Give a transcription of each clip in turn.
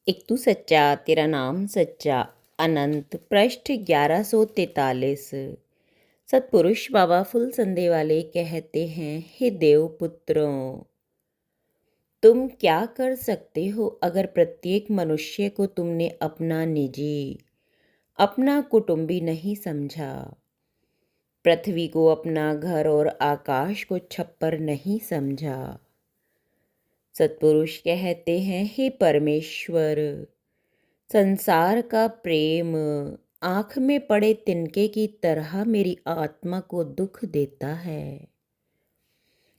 एक तू सच्चा तेरा नाम सच्चा। अनंत पृष्ठ 1143। सतपुरुष बाबा फुल संधे वाले कहते हैं, हे देव पुत्रों, तुम क्या कर सकते हो अगर प्रत्येक मनुष्य को तुमने अपना निजी, अपना कुटुंबी नहीं समझा, पृथ्वी को अपना घर और आकाश को छप्पर नहीं समझा। सतपुरुष कहते हैं, हे परमेश्वर, संसार का प्रेम आँख में पड़े तिनके की तरह मेरी आत्मा को दुख देता है।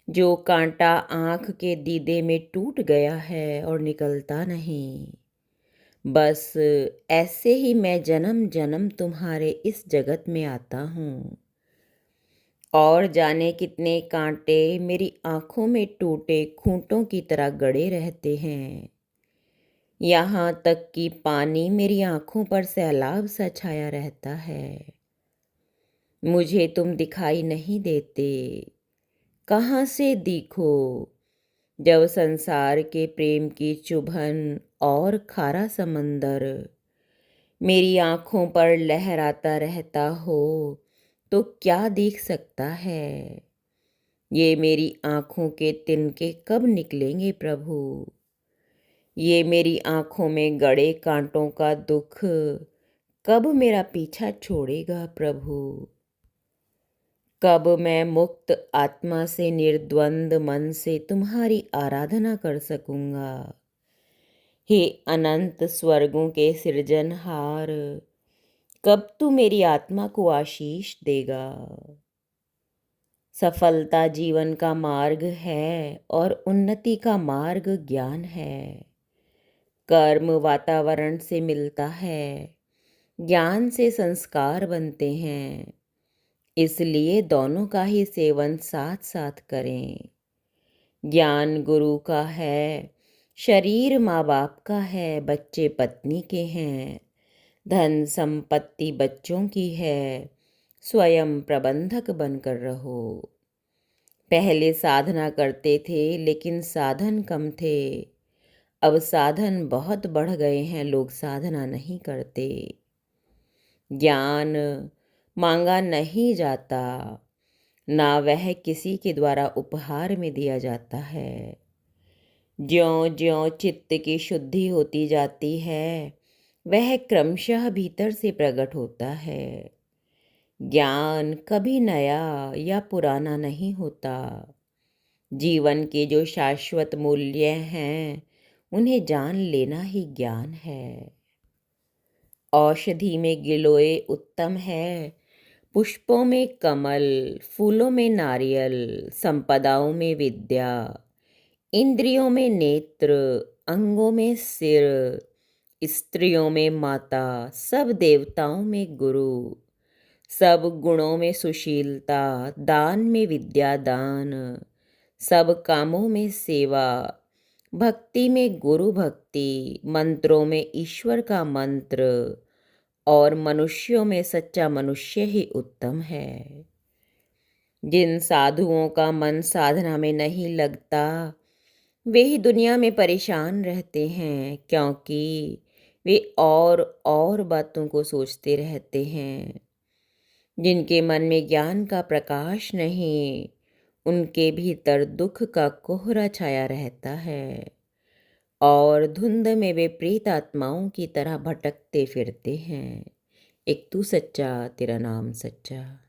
जो कांटा आँख के दीदे में टूट गया है और निकलता नहीं, बस ऐसे ही मैं जन्म जन्म तुम्हारे इस जगत में आता हूँ। और जाने कितने कांटे मेरी आँखों में टूटे खूंटों की तरह गड़े रहते हैं। यहाँ तक कि पानी मेरी आँखों पर सैलाब सा छाया रहता है। मुझे तुम दिखाई नहीं देते, कहाँ से दिखो? जब संसार के प्रेम की चुभन और खारा समंदर मेरी आँखों पर लहराता रहता हो, तो क्या दिख सकता है? ये मेरी आँखों के तिनके कब निकलेंगे प्रभु? ये मेरी आँखों में गड़े कांटों का दुख कब मेरा पीछा छोड़ेगा प्रभु? कब मैं मुक्त आत्मा से निर्द्वंद मन से तुम्हारी आराधना कर सकूंगा? हे अनंत स्वर्गों के सृजनहार, कब तू मेरी आत्मा को आशीष देगा? सफलता जीवन का मार्ग है और उन्नति का मार्ग ज्ञान है। कर्म वातावरण से मिलता है, ज्ञान से संस्कार बनते हैं। इसलिए दोनों का ही सेवन साथ साथ करें। ज्ञान गुरु का है, शरीर माँ बाप का है, बच्चे पत्नी के हैं, धन संपत्ति बच्चों की है, स्वयं प्रबंधक बनकर रहो। पहले साधना करते थे लेकिन साधन कम थे, अब साधन बहुत बढ़ गए हैं, लोग साधना नहीं करते। ज्ञान मांगा नहीं जाता, ना वह किसी के द्वारा उपहार में दिया जाता है। ज्यों ज्यों चित्त की शुद्धि होती जाती है, वह क्रमशः भीतर से प्रकट होता है। ज्ञान कभी नया या पुराना नहीं होता। जीवन के जो शाश्वत मूल्य हैं, उन्हें जान लेना ही ज्ञान है। औषधि में गिलोय उत्तम है, पुष्पों में कमल, फूलों में नारियल, संपदाओं में विद्या, इंद्रियों में नेत्र, अंगों में सिर, स्त्रियों में माता, सब देवताओं में गुरु, सब गुणों में सुशीलता, दान में विद्या दान, सब कामों में सेवा, भक्ति में गुरु भक्ति, मंत्रों में ईश्वर का मंत्र, और मनुष्यों में सच्चा मनुष्य ही उत्तम है। जिन साधुओं का मन साधना में नहीं लगता, वे ही दुनिया में परेशान रहते हैं, क्योंकि वे और बातों को सोचते रहते हैं। जिनके मन में ज्ञान का प्रकाश नहीं, उनके भीतर दुख का कोहरा छाया रहता है और धुंध में वे प्रेत आत्माओं की तरह भटकते फिरते हैं। एक तू सच्चा तेरा नाम सच्चा।